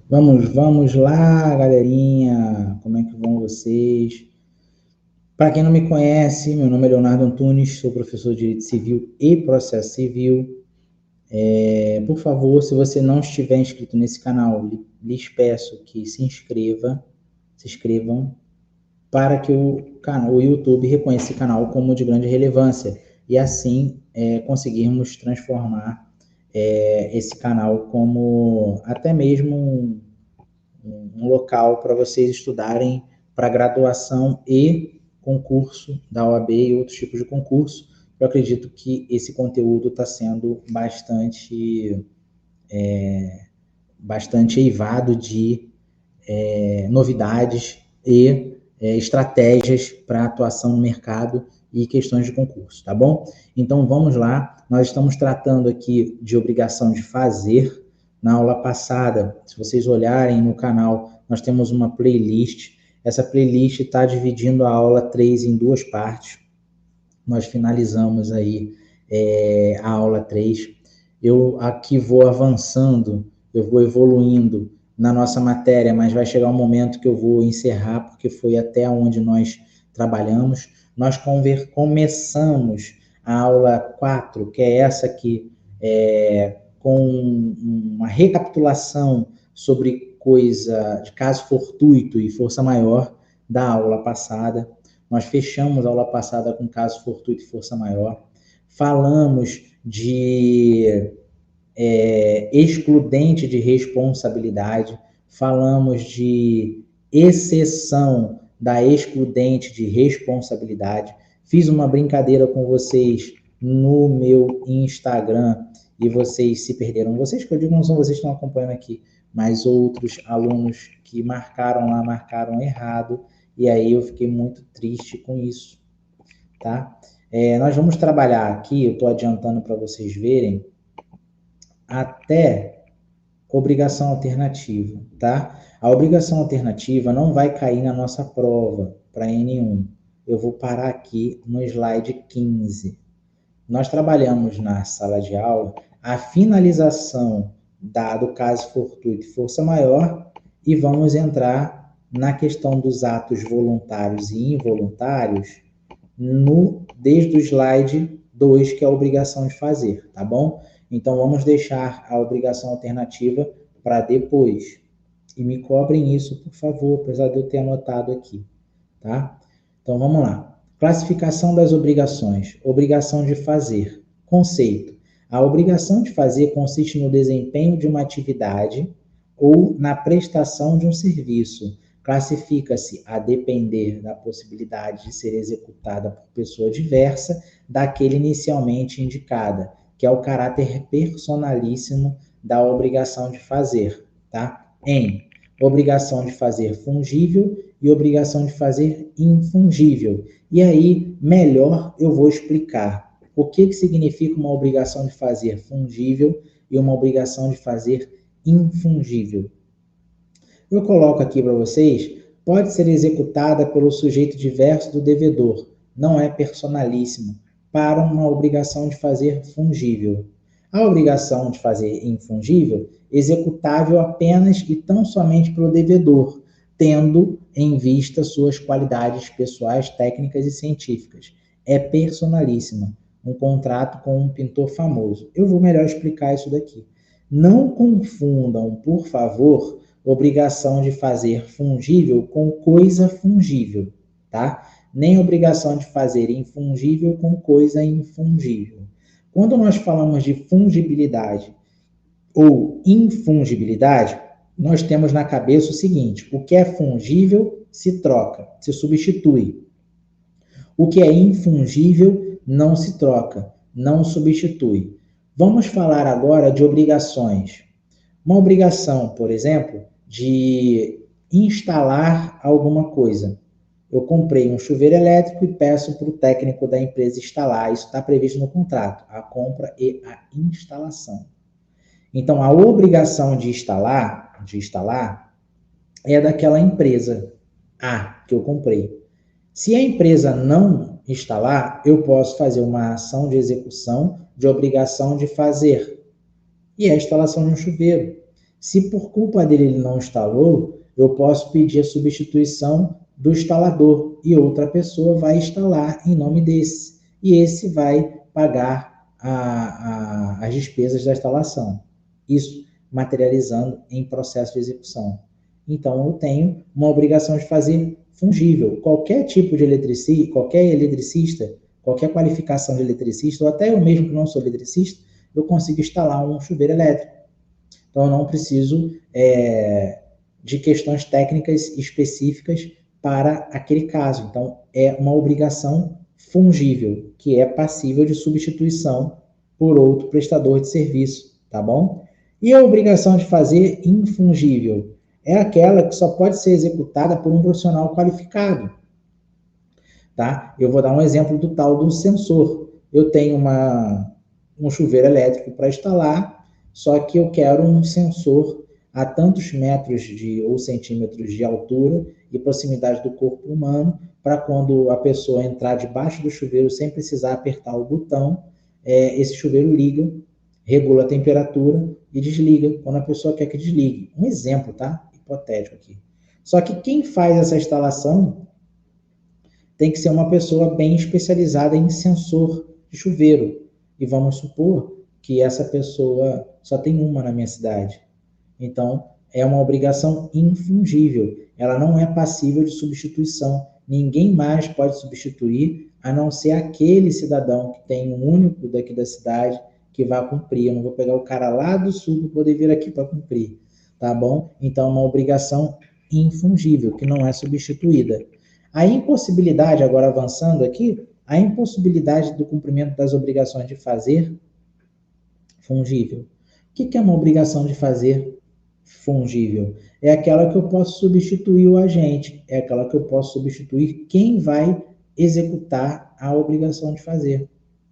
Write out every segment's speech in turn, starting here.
Vamos lá, galerinha. Como é que vão vocês? Para quem não me conhece, meu nome é Leonardo Antunes, sou professor de Direito Civil e Processo Civil. Por favor, se você não estiver inscrito nesse canal, lhes peço que se inscrevam, para que o YouTube reconheça esse canal como de grande relevância e assim conseguirmos transformar esse canal como até mesmo um local para vocês estudarem para graduação e concurso da OAB e outros tipos de concurso. Eu acredito que esse conteúdo está sendo bastante eivado de novidades e estratégias para atuação no mercado e questões de concurso, tá bom? Então vamos lá, nós estamos tratando aqui de obrigação de fazer. Na aula passada, se vocês olharem no canal, nós temos uma playlist. Essa playlist está dividindo a aula 3 em duas partes. Nós finalizamos aí a aula 3. Eu aqui vou avançando, eu vou evoluindo na nossa matéria, mas vai chegar um momento que eu vou encerrar, porque foi até onde nós trabalhamos. Nós começamos a aula 4, que é essa aqui, com uma recapitulação sobre coisa de caso fortuito e força maior da aula passada. Nós fechamos a aula passada com caso fortuito e força maior. Falamos de excludente de responsabilidade, falamos de exceção da excludente de responsabilidade. Fiz uma brincadeira com vocês no meu Instagram e vocês se perderam. Vocês que eu digo não são vocês que estão acompanhando aqui, mas outros alunos que marcaram errado, e aí eu fiquei muito triste com isso, tá? Nós vamos trabalhar aqui, eu estou adiantando para vocês verem, até obrigação alternativa, tá? A obrigação alternativa não vai cair na nossa prova para N1. Eu vou parar aqui no slide 15. Nós trabalhamos na sala de aula a finalização do caso fortuito e força maior e vamos entrar na questão dos atos voluntários e involuntários desde o slide 2, que é a obrigação de fazer, tá bom? Então, vamos deixar a obrigação alternativa para depois. E me cobrem isso, por favor, apesar de eu ter anotado aqui, tá? Então, vamos lá. Classificação das obrigações. Obrigação de fazer. Conceito. A obrigação de fazer consiste no desempenho de uma atividade ou na prestação de um serviço. Classifica-se a depender da possibilidade de ser executada por pessoa diversa daquele inicialmente indicada, que é o caráter personalíssimo da obrigação de fazer, tá? Em obrigação de fazer fungível e obrigação de fazer infungível. E aí, melhor eu vou explicar o que significa uma obrigação de fazer fungível e uma obrigação de fazer infungível. Eu coloco aqui para vocês, pode ser executada pelo sujeito diverso do devedor, não é personalíssimo, para uma obrigação de fazer fungível. A obrigação de fazer infungível, executável apenas e tão somente pelo devedor, tendo em vista suas qualidades pessoais, técnicas e científicas. É personalíssima, um contrato com um pintor famoso. Eu vou melhor explicar isso daqui. Não confundam, por favor, obrigação de fazer fungível com coisa fungível, tá? Nem obrigação de fazer infungível com coisa infungível. Quando nós falamos de fungibilidade ou infungibilidade, nós temos na cabeça o seguinte: o que é fungível se troca, se substitui. O que é infungível não se troca, não substitui. Vamos falar agora de obrigações. Uma obrigação, por exemplo, de instalar alguma coisa. Eu comprei um chuveiro elétrico e peço para o técnico da empresa instalar. Isso está previsto no contrato, a compra e a instalação. Então, a obrigação de instalar é daquela empresa A que eu comprei. Se a empresa não instalar, eu posso fazer uma ação de execução de obrigação de fazer. E é a instalação de um chuveiro. Se por culpa dele ele não instalou, eu posso pedir a substituição do instalador e outra pessoa vai instalar em nome desse. E esse vai pagar as despesas da instalação. Isso materializando em processo de execução. Então, eu tenho uma obrigação de fazer fungível. Qualquer tipo de eletricista, qualquer qualificação de eletricista, ou até eu mesmo que não sou eletricista, eu consigo instalar um chuveiro elétrico. Então, eu não preciso de questões técnicas específicas para aquele caso. Então, é uma obrigação fungível, que é passível de substituição por outro prestador de serviço, tá bom? E a obrigação de fazer infungível é aquela que só pode ser executada por um profissional qualificado, tá? Eu vou dar um exemplo do tal do sensor. Eu tenho um chuveiro elétrico para instalar, só que eu quero um sensor a tantos metros ou centímetros de altura e proximidade do corpo humano, para quando a pessoa entrar debaixo do chuveiro sem precisar apertar o botão, esse chuveiro liga, regula a temperatura e desliga quando a pessoa quer que desligue. Um exemplo, tá? Hipotético aqui. Só que quem faz essa instalação tem que ser uma pessoa bem especializada em sensor de chuveiro. E vamos supor que essa pessoa só tem uma na minha cidade. Então, é uma obrigação infungível. Ela não é passível de substituição. Ninguém mais pode substituir, a não ser aquele cidadão que tem um único daqui da cidade que vai cumprir. Eu não vou pegar o cara lá do sul para poder vir aqui para cumprir, tá bom? Então, é uma obrigação infungível, que não é substituída. A impossibilidade, agora avançando aqui, a impossibilidade do cumprimento das obrigações de fazer fungível. O que é uma obrigação de fazer fungível? É aquela que eu posso substituir o agente, é aquela que eu posso substituir quem vai executar a obrigação de fazer,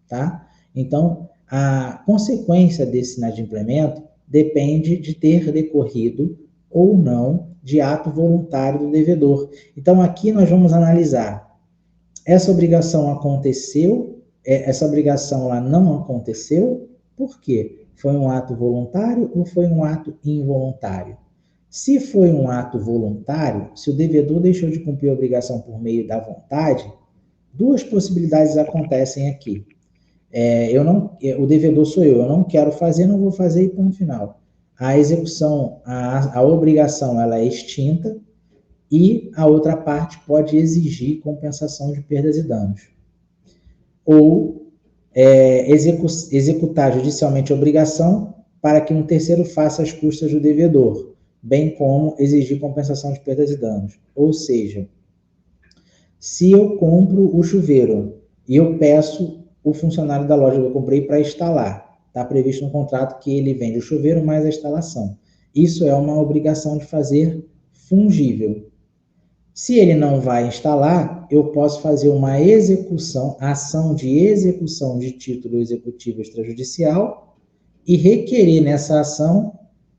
tá? Então, a consequência desse inadimplemento depende de ter decorrido ou não de ato voluntário do devedor. Então, aqui nós vamos analisar, essa obrigação aconteceu, essa obrigação lá não aconteceu, por quê? Foi um ato voluntário ou foi um ato involuntário? Se foi um ato voluntário, se o devedor deixou de cumprir a obrigação por meio da vontade, duas possibilidades acontecem aqui. O devedor sou eu não quero fazer, não vou fazer e ponto final. A execução, a obrigação, ela é extinta e a outra parte pode exigir compensação de perdas e danos. Ou executar judicialmente a obrigação para que um terceiro faça as custas do devedor, bem como exigir compensação de perdas e danos. Ou seja, se eu compro o chuveiro e eu peço o funcionário da loja que eu comprei para instalar, está previsto no contrato que ele vende o chuveiro mais a instalação. Isso é uma obrigação de fazer fungível. Se ele não vai instalar, eu posso fazer uma ação de execução de título executivo extrajudicial e requerer nessa ação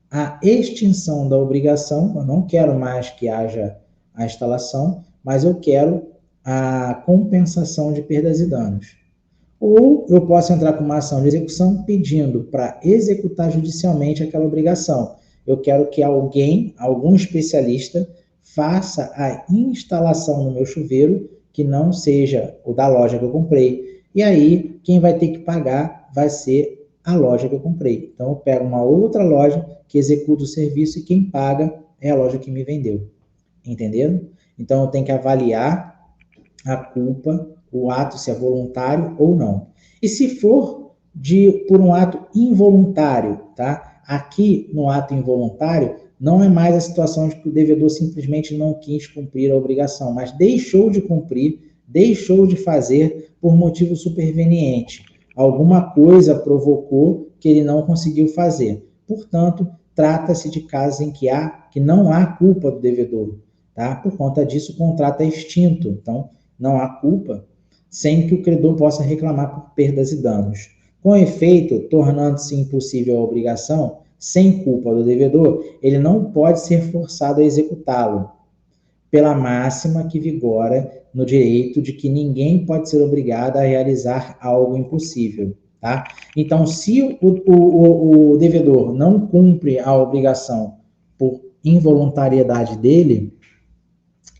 a extinção da obrigação. Eu não quero mais que haja a instalação, mas eu quero a compensação de perdas e danos. Ou eu posso entrar com uma ação de execução pedindo para executar judicialmente aquela obrigação. Eu quero que algum especialista, faça a instalação no meu chuveiro, que não seja o da loja que eu comprei. E aí, quem vai ter que pagar vai ser a loja que eu comprei. Então, eu pego uma outra loja que executa o serviço e quem paga é a loja que me vendeu. Entenderam? Então, eu tenho que avaliar a culpa, o ato se é voluntário ou não. E se for por um ato involuntário, tá? Aqui, no ato involuntário, não é mais a situação de que o devedor simplesmente não quis cumprir a obrigação, mas deixou de cumprir, deixou de fazer por motivo superveniente. Alguma coisa provocou que ele não conseguiu fazer. Portanto, trata-se de casos em que não há culpa do devedor, tá? Por conta disso, o contrato é extinto. Então, não há culpa, sem que o credor possa reclamar por perdas e danos. Com efeito, tornando-se impossível a obrigação, sem culpa do devedor, ele não pode ser forçado a executá-lo, pela máxima que vigora no direito de que ninguém pode ser obrigado a realizar algo impossível. tá? Então, se o devedor não cumpre a obrigação por involuntariedade dele,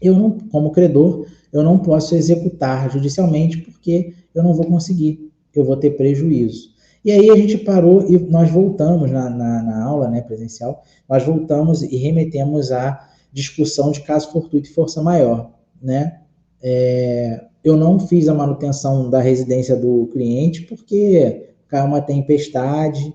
eu não, como credor, eu não posso executar judicialmente porque eu não vou conseguir, eu vou ter prejuízo. E aí a gente parou e nós voltamos na aula, né, presencial, nós voltamos e remetemos à discussão de caso fortuito e força maior, né? Eu não fiz a manutenção da residência do cliente porque caiu uma tempestade,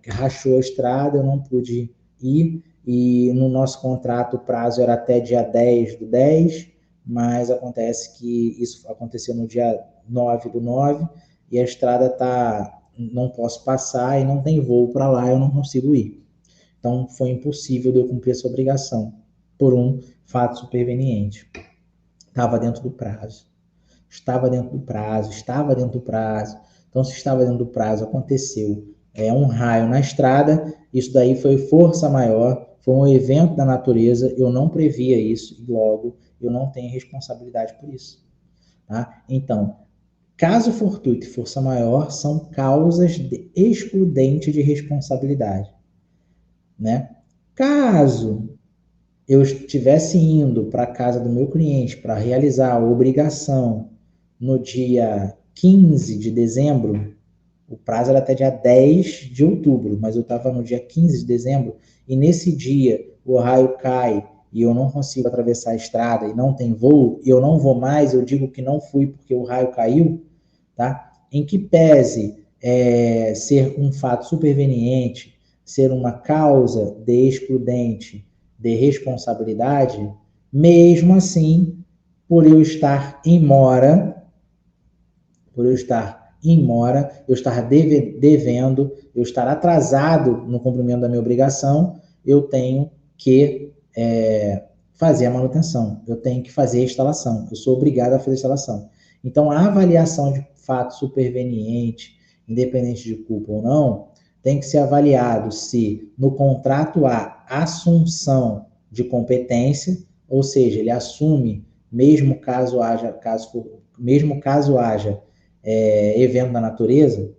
rachou a estrada, eu não pude ir, e no nosso contrato o prazo era até dia 10/10, mas acontece que isso aconteceu no dia 9/9 e a estrada não posso passar e não tem voo para lá, eu não consigo ir. Então foi impossível de eu cumprir essa obrigação por um fato superveniente. Estava dentro do prazo. Estava dentro do prazo, estava dentro do prazo. Então, se estava dentro do prazo, aconteceu um raio na estrada, isso daí foi força maior, foi um evento da natureza, eu não previa isso e logo eu não tenho responsabilidade por isso. Tá? Então, caso fortuito e força maior são causas excludentes de responsabilidade. Né? Caso eu estivesse indo para a casa do meu cliente para realizar a obrigação no dia 15 de dezembro, o prazo era até dia 10 de outubro, mas eu estava no dia 15 de dezembro, e nesse dia o raio cai e eu não consigo atravessar a estrada e não tem voo, e eu não vou mais, eu digo que não fui porque o raio caiu, tá? Em que pese ser um fato superveniente, ser uma causa de excludente de responsabilidade, mesmo assim, por eu estar em mora, eu estar devendo, eu estar atrasado no cumprimento da minha obrigação, eu tenho que fazer a manutenção, eu tenho que fazer a instalação, eu sou obrigado a fazer a instalação. Então, a avaliação de fato superveniente, independente de culpa ou não, tem que ser avaliado se no contrato há assunção de competência, ou seja, ele assume, mesmo caso haja evento da natureza,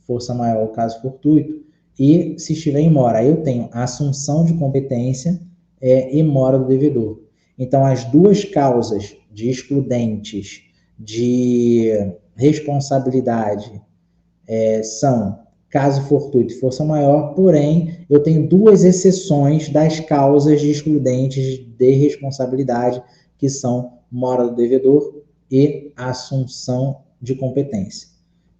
força maior, caso fortuito, e se estiver em mora, eu tenho a assunção de competência e mora do devedor. Então, as duas causas de excludentes de responsabilidade são caso fortuito e força maior, porém, eu tenho duas exceções das causas de excludentes de responsabilidade, que são mora do devedor e assunção de competência,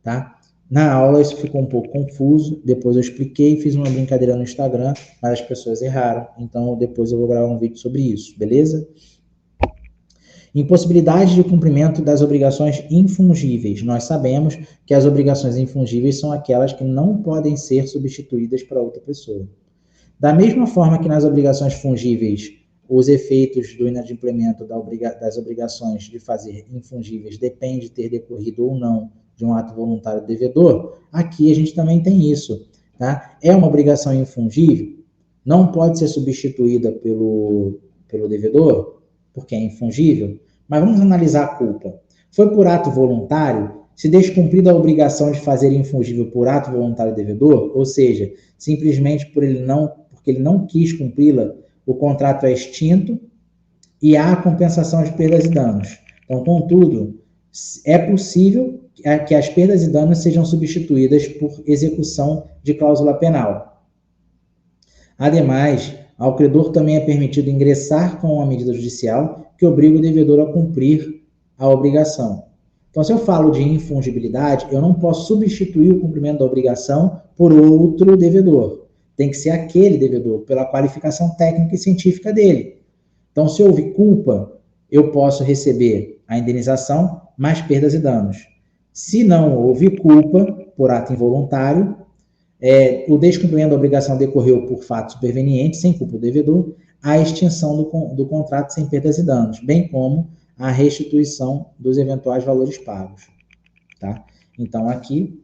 tá? Na aula isso ficou um pouco confuso, depois eu expliquei, fiz uma brincadeira no Instagram, mas as pessoas erraram, então depois eu vou gravar um vídeo sobre isso, beleza? Impossibilidade de cumprimento das obrigações infungíveis. Nós sabemos que as obrigações infungíveis são aquelas que não podem ser substituídas para outra pessoa. Da mesma forma que nas obrigações fungíveis, os efeitos do inadimplemento das obrigações de fazer infungíveis depende de ter decorrido ou não de um ato voluntário do devedor, aqui a gente também tem isso. Tá? É uma obrigação infungível, não pode ser substituída pelo devedor, porque é infungível, mas vamos analisar a culpa. Foi por ato voluntário? Se descumprida a obrigação de fazer infungível por ato voluntário do devedor, ou seja, simplesmente porque ele não quis cumpri-la, o contrato é extinto e há a compensação de perdas e danos. Então, contudo, é possível que as perdas e danos sejam substituídas por execução de cláusula penal. Ademais, ao credor também é permitido ingressar com uma medida judicial que obriga o devedor a cumprir a obrigação. Então, se eu falo de infungibilidade, eu não posso substituir o cumprimento da obrigação por outro devedor. Tem que ser aquele devedor, pela qualificação técnica e científica dele. Então, se houve culpa, eu posso receber a indenização mais perdas e danos. Se não houve culpa, por ato involuntário, o descumprimento da obrigação decorreu por fato superveniente, sem culpa do devedor, a extinção do contrato sem perdas e danos, bem como a restituição dos eventuais valores pagos. Tá? Então, aqui,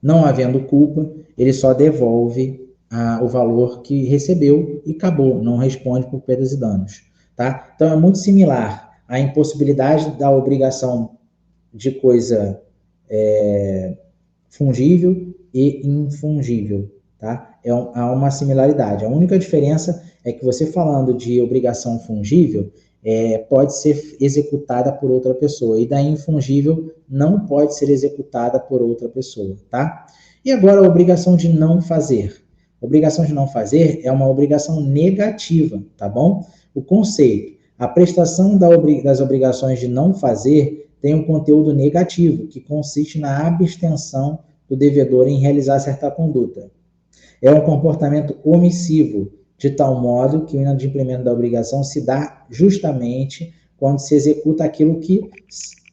não havendo culpa, ele só devolve o valor que recebeu e acabou, não responde por perdas e danos. Tá? Então, é muito similar à impossibilidade da obrigação de coisa fungível e infungível, tá? Há uma similaridade. A única diferença é que você falando de obrigação fungível, pode ser executada por outra pessoa, e da infungível não pode ser executada por outra pessoa, tá? E agora a obrigação de não fazer. Obrigação de não fazer é uma obrigação negativa, tá bom? O conceito, a prestação das obrigações de não fazer tem um conteúdo negativo, que consiste na abstenção do devedor em realizar certa conduta. É um comportamento omissivo, de tal modo que o inadimplemento da obrigação se dá justamente quando se executa aquilo que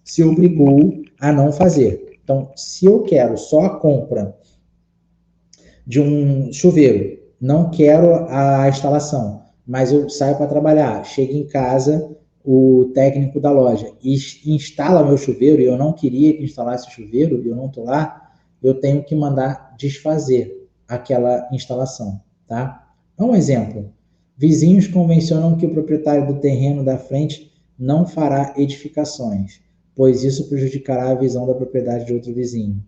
se obrigou a não fazer. Então, se eu quero só a compra de um chuveiro, não quero a instalação, mas eu saio para trabalhar, chego em casa, o técnico da loja instala meu chuveiro e eu não queria que instalasse o chuveiro e eu não estou lá, eu tenho que mandar desfazer aquela instalação, tá? É um exemplo. Vizinhos convencionam que o proprietário do terreno da frente não fará edificações, pois isso prejudicará a visão da propriedade de outro vizinho.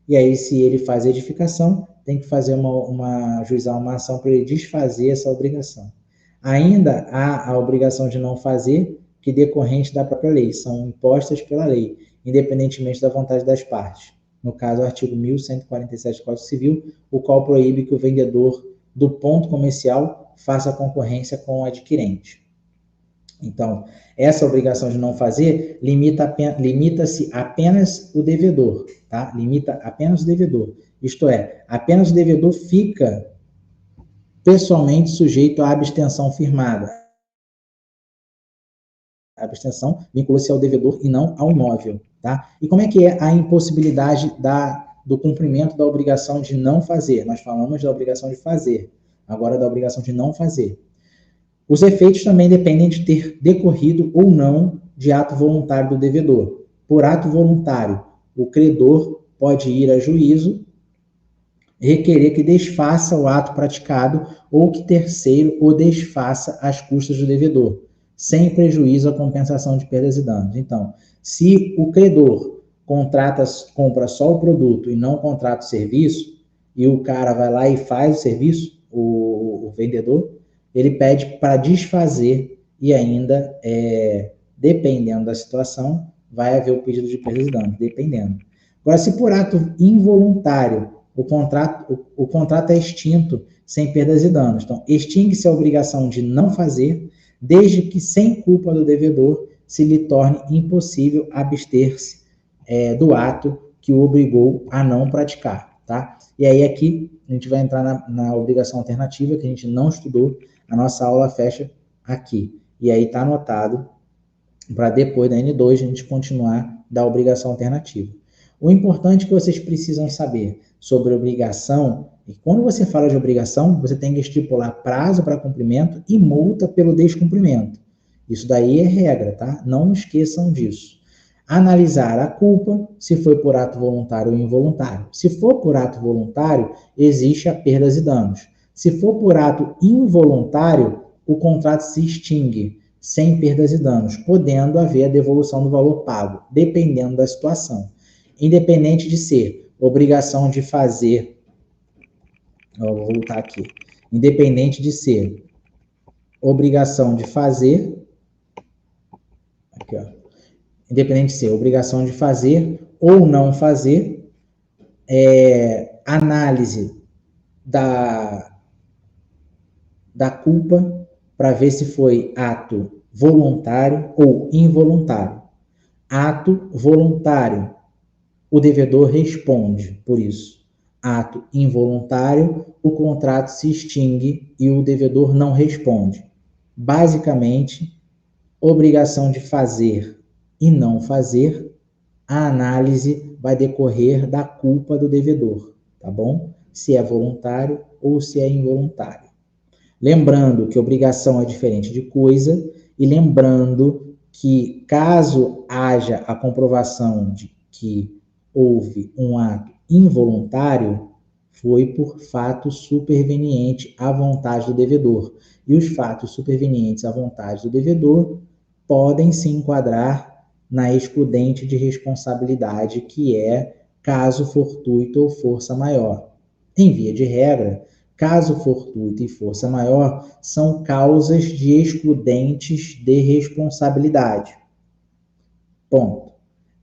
E aí, se ele faz a edificação, tem que fazer ajuizar uma ação para ele desfazer essa obrigação. Ainda há a obrigação de não fazer, que decorrente da própria lei, são impostas pela lei, independentemente da vontade das partes. No caso, o artigo 1147 do Código Civil, o qual proíbe que o vendedor do ponto comercial faça concorrência com o adquirente. Então, essa obrigação de não fazer limita-se apenas o devedor, tá? Limita apenas o devedor. Isto é, apenas o devedor fica pessoalmente sujeito à abstenção firmada. A abstenção vincula-se ao devedor e não ao imóvel, tá? E como é que é a impossibilidade do cumprimento da obrigação de não fazer? Nós falamos da obrigação de fazer, agora da obrigação de não fazer. Os efeitos também dependem de ter decorrido ou não de ato voluntário do devedor. Por ato voluntário, o credor pode ir a juízo, requerer que desfaça o ato praticado ou que terceiro o desfaça às custas do devedor, sem prejuízo à compensação de perdas e danos. Então, se o credor compra só o produto e não contrata o serviço, e o cara vai lá e faz o serviço, o vendedor, ele pede para desfazer e ainda, dependendo da situação, vai haver o pedido de perdas e danos, dependendo. Agora, se por ato involuntário o contrato é extinto sem perdas e danos. Então, extingue-se a obrigação de não fazer, desde que, sem culpa do devedor, se lhe torne impossível abster-se do ato que o obrigou a não praticar, tá? E aí aqui a gente vai entrar na obrigação alternativa, que a gente não estudou, a nossa aula fecha aqui. E aí está anotado para depois da N2 a gente continuar da obrigação alternativa. O importante que vocês precisam saber sobre obrigação, é que quando você fala de obrigação, você tem que estipular prazo para cumprimento e multa pelo descumprimento. Isso daí é regra, tá? Não esqueçam disso. Analisar a culpa, se foi por ato voluntário ou involuntário. Se for por ato voluntário, existe a perdas e danos. Se for por ato involuntário, o contrato se extingue, sem perdas e danos, podendo haver a devolução do valor pago, dependendo da situação. Independente de ser obrigação de fazer, vou voltar aqui, independente de ser obrigação de fazer, aqui ó, independente de ser obrigação de fazer ou não fazer, análise da culpa para ver se foi ato voluntário ou involuntário. Ato voluntário, o devedor responde por isso. Ato involuntário, o contrato se extingue e o devedor não responde. Basicamente, obrigação de fazer e não fazer, a análise vai decorrer da culpa do devedor, tá bom? Se é voluntário ou se é involuntário. Lembrando que obrigação é diferente de coisa e lembrando que caso haja a comprovação de que houve um ato involuntário, foi por fato superveniente à vontade do devedor. E os fatos supervenientes à vontade do devedor podem se enquadrar na excludente de responsabilidade, que é caso fortuito ou força maior. Em via de regra, caso fortuito e força maior são causas de excludentes de responsabilidade. Ponto.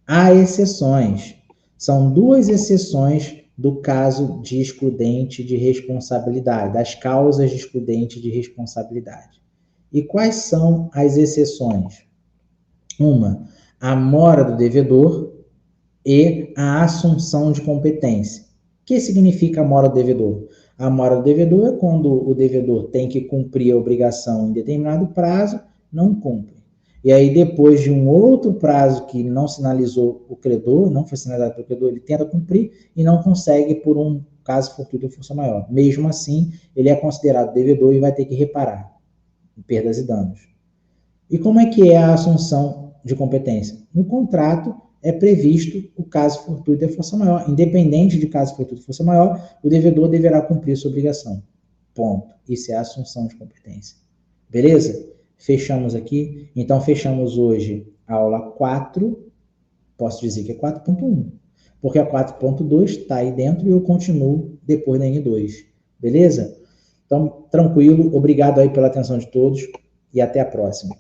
Há exceções. São duas exceções do caso de excludente de responsabilidade, das causas de excludente de responsabilidade. E quais são as exceções? Uma, a mora do devedor e a assunção de competência. O que significa a mora do devedor? A mora do devedor é quando o devedor tem que cumprir a obrigação em determinado prazo, não cumpre. E aí, depois de um outro prazo que não sinalizou o credor, não foi sinalizado pelo credor, ele tenta cumprir e não consegue por um caso fortuito ou força maior. Mesmo assim, ele é considerado devedor e vai ter que reparar perdas e danos. E como é que é a assunção de competência? No contrato é previsto o caso fortuito e força maior. Independente de caso fortuito e força maior, o devedor deverá cumprir sua obrigação. Ponto. Isso é a assunção de competência. Beleza? Fechamos aqui. Então, fechamos hoje a aula 4. Posso dizer que é 4.1. Porque a 4.2 está aí dentro e eu continuo depois da N2. Beleza? Então, tranquilo. Obrigado aí pela atenção de todos e até a próxima.